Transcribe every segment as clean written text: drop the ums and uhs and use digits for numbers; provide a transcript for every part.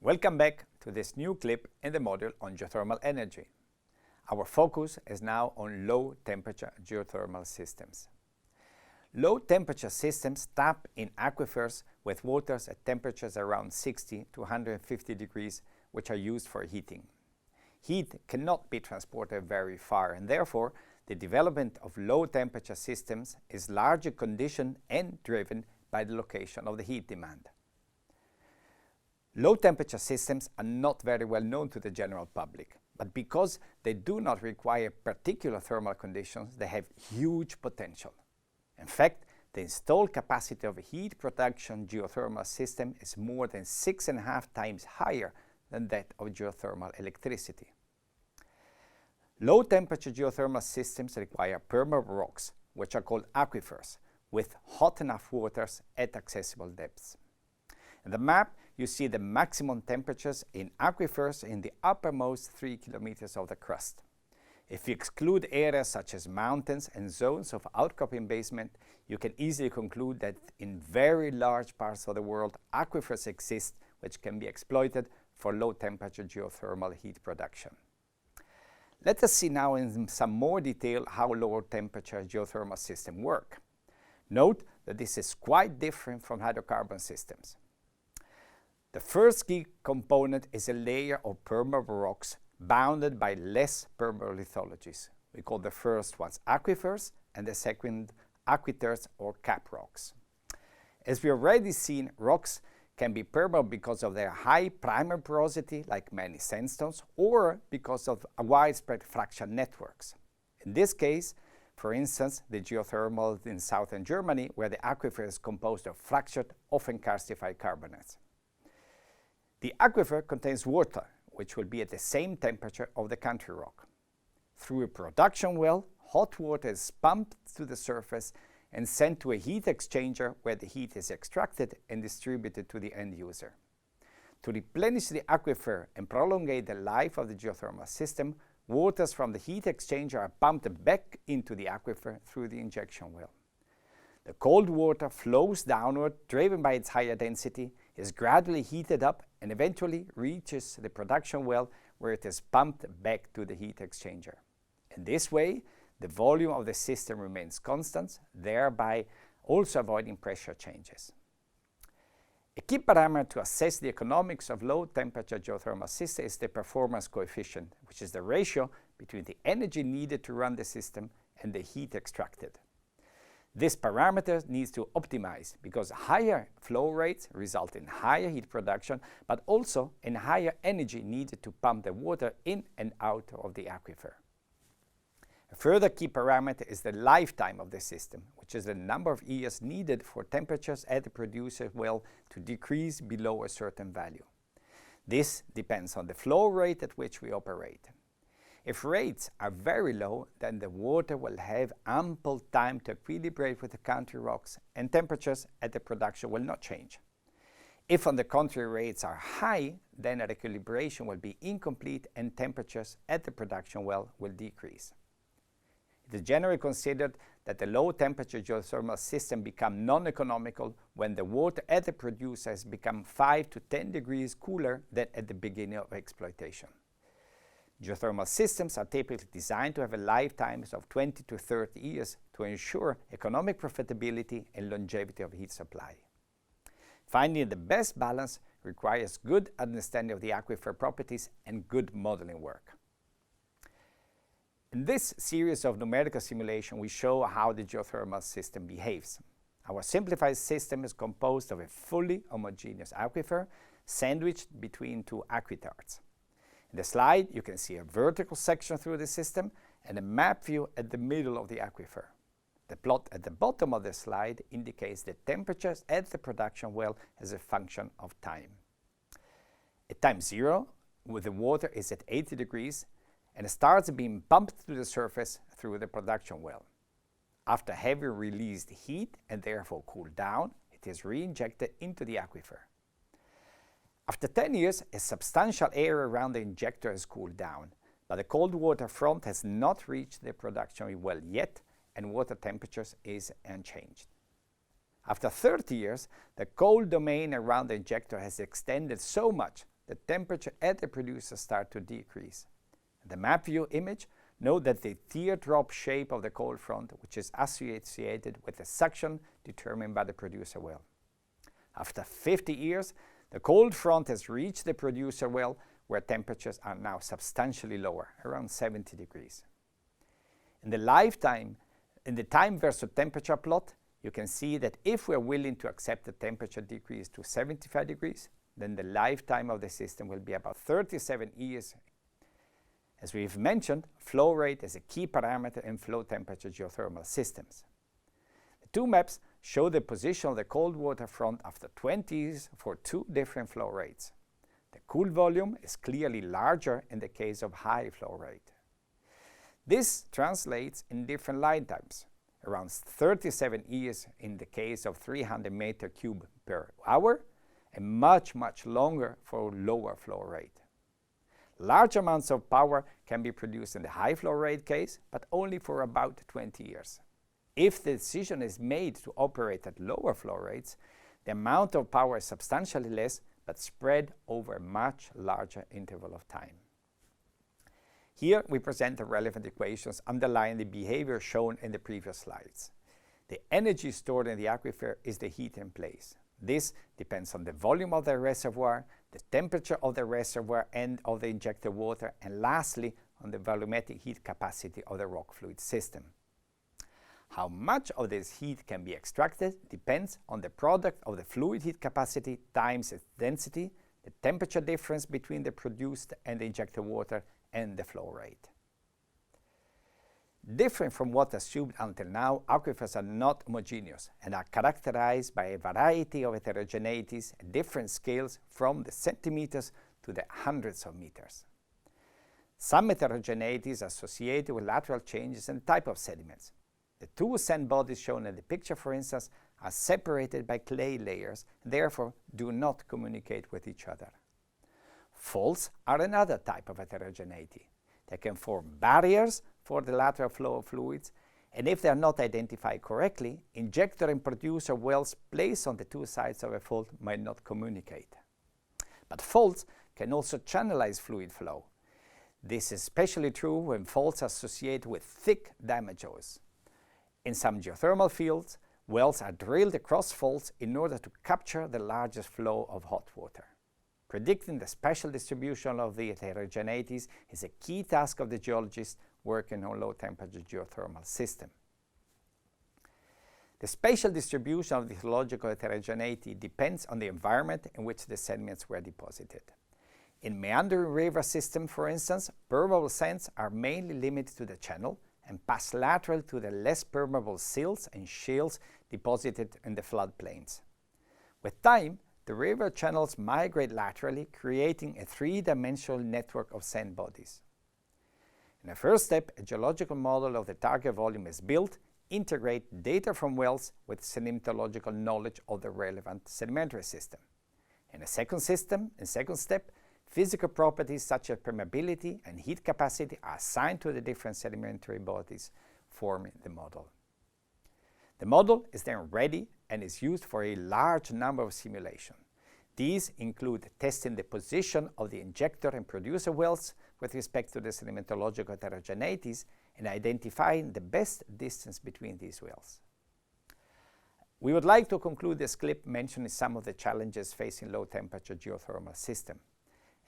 Welcome back to this new clip in the module on geothermal energy. Our focus is now on low-temperature geothermal systems. Low-temperature systems tap in aquifers with waters at temperatures around 60 to 150 degrees, which are used for heating. Heat cannot be transported very far, and therefore the development of low-temperature systems is largely conditioned and driven by the location of the heat demand. Low-temperature systems are not very well known to the general public, but because they do not require particular thermal conditions, they have huge potential. In fact, the installed capacity of a heat production geothermal system is more than 6.5 times higher than that of geothermal electricity. Low-temperature geothermal systems require permeable rocks, which are called aquifers, with hot enough waters at accessible depths. In the map, you see the maximum temperatures in aquifers in the uppermost 3 kilometers of the crust. If you exclude areas such as mountains and zones of outcropping basement, you can easily conclude that in very large parts of the world, aquifers exist which can be exploited for low-temperature geothermal heat production. Let us see now in some more detail how low-temperature geothermal systems work. Note that this is quite different from hydrocarbon systems. The first key component is a layer of permeable rocks bounded by less permeable lithologies. We call the first ones aquifers and the second aquiters or cap rocks. As we already seen, rocks can be permeable because of their high primary porosity, like many sandstones, or because of widespread fracture networks. In this case, for instance, the geothermal in southern Germany, where the aquifer is composed of fractured, often karstified carbonates. The aquifer contains water, which will be at the same temperature of the country rock. Through a production well, hot water is pumped to the surface and sent to a heat exchanger where the heat is extracted and distributed to the end user. To replenish the aquifer and prolongate the life of the geothermal system, waters from the heat exchanger are pumped back into the aquifer through the injection well. The cold water flows downward, driven by its higher density, is gradually heated up and eventually reaches the production well where it is pumped back to the heat exchanger. In this way, the volume of the system remains constant, thereby also avoiding pressure changes. A key parameter to assess the economics of low-temperature geothermal system is the performance coefficient, which is the ratio between the energy needed to run the system and the heat extracted. This parameter needs to optimize because higher flow rates result in higher heat production, but also in higher energy needed to pump the water in and out of the aquifer. A further key parameter is the lifetime of the system, which is the number of years needed for temperatures at the producer well to decrease below a certain value. This depends on the flow rate at which we operate. If rates are very low, then the water will have ample time to equilibrate with the country rocks and temperatures at the production will not change. If on the contrary rates are high, then the equilibration will be incomplete and temperatures at the production well will decrease. It is generally considered that the low-temperature geothermal system becomes non-economical when the water at the producer has become 5 to 10 degrees cooler than at the beginning of exploitation. Geothermal systems are typically designed to have a lifetime of 20 to 30 years to ensure economic profitability and longevity of heat supply. Finding the best balance requires good understanding of the aquifer properties and good modeling work. In this series of numerical simulations, we show how the geothermal system behaves. Our simplified system is composed of a fully homogeneous aquifer sandwiched between two aquitars. In the slide, you can see a vertical section through the system and a map view at the middle of the aquifer. The plot at the bottom of the slide indicates the temperatures at the production well as a function of time. At time 0, where the water is at 80 degrees, and starts being pumped to the surface through the production well. After having released heat and therefore cooled down, it is re-injected into the aquifer. After 10 years, a substantial area around the injector has cooled down, but the cold water front has not reached the production well yet, and water temperatures is unchanged. After 30 years, the cold domain around the injector has extended so much the temperature at the producer starts to decrease. In the map view image, note that the teardrop shape of the cold front, which is associated with the suction determined by the producer well. After 50 years, the cold front has reached the producer well, where temperatures are now substantially lower, around 70 degrees. In the time versus temperature plot, you can see that if we are willing to accept the temperature decrease to 75 degrees, then the lifetime of the system will be about 37 years. As we've mentioned, flow rate is a key parameter in flow temperature geothermal systems. The two maps show the position of the cold water front after 20 years for two different flow rates. The cool volume is clearly larger in the case of high flow rate. This translates in different lifetimes, around 37 years in the case of 300 meter cube per hour, and much longer for lower flow rate. Large amounts of power can be produced in the high flow rate case, but only for about 20 years. If the decision is made to operate at lower flow rates, the amount of power is substantially less, but spread over a much larger interval of time. Here we present the relevant equations underlying the behavior shown in the previous slides. The energy stored in the aquifer is the heat in place. This depends on the volume of the reservoir, the temperature of the reservoir and of the injected water, and lastly, on the volumetric heat capacity of the rock fluid system. How much of this heat can be extracted depends on the product of the fluid heat capacity times its density, the temperature difference between the produced and the injected water, and the flow rate. Different from what assumed until now, aquifers are not homogeneous and are characterized by a variety of heterogeneities at different scales from the centimeters to the hundreds of meters. Some heterogeneities are associated with lateral changes in the type of sediments. The two sand bodies shown in the picture, for instance, are separated by clay layers and therefore do not communicate with each other. Faults are another type of heterogeneity. They can form barriers for the lateral flow of fluids, and if they are not identified correctly, injector and producer wells placed on the two sides of a fault might not communicate. But faults can also channelize fluid flow. This is especially true when faults are associated with thick damages. In some geothermal fields, wells are drilled across faults in order to capture the largest flow of hot water. Predicting the spatial distribution of the heterogeneities is a key task of the geologists working on low-temperature geothermal systems. The spatial distribution of the geological heterogeneity depends on the environment in which the sediments were deposited. In meandering river systems, for instance, permeable sands are mainly limited to the channel and pass lateral to the less permeable silts and shales deposited in the floodplains. With time, the river channels migrate laterally, creating a three-dimensional network of sand bodies. In the first step, a geological model of the target volume is built, integrate data from wells with sedimentological knowledge of the relevant sedimentary system. In the second step, physical properties such as permeability and heat capacity are assigned to the different sedimentary bodies forming the model. The model is then ready and is used for a large number of simulations. These include testing the position of the injector and producer wells with respect to the sedimentological heterogeneities and identifying the best distance between these wells. We would like to conclude this clip mentioning some of the challenges facing low-temperature geothermal systems.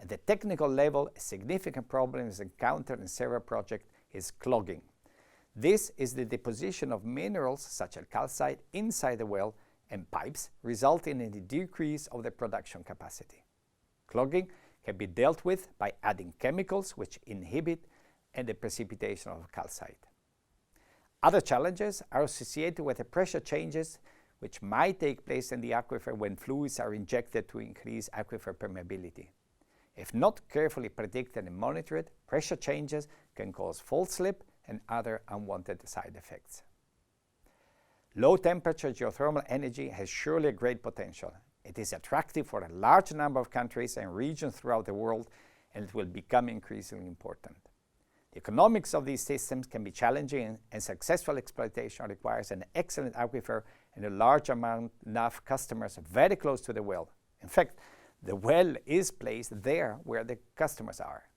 At the technical level, a significant problem is encountered in several projects is clogging. This is the deposition of minerals such as calcite inside the well and pipes, resulting in a decrease of the production capacity. Clogging can be dealt with by adding chemicals which inhibit the precipitation of calcite. Other challenges are associated with the pressure changes which might take place in the aquifer when fluids are injected to increase aquifer permeability. If not carefully predicted and monitored, pressure changes can cause fault slip and other unwanted side effects. Low-temperature geothermal energy has surely a great potential. It is attractive for a large number of countries and regions throughout the world, and it will become increasingly important. The economics of these systems can be challenging, and successful exploitation requires an excellent aquifer and a large amount of customers very close to the well. In fact, The well is placed there where the customers are.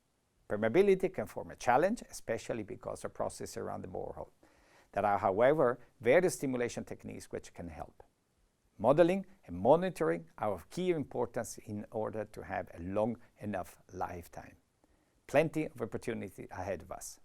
Permeability can form a challenge, especially because of processes around the borehole. There are, however, various stimulation techniques which can help. Modeling and monitoring are of key importance in order to have a long enough lifetime. Plenty of opportunity ahead of us.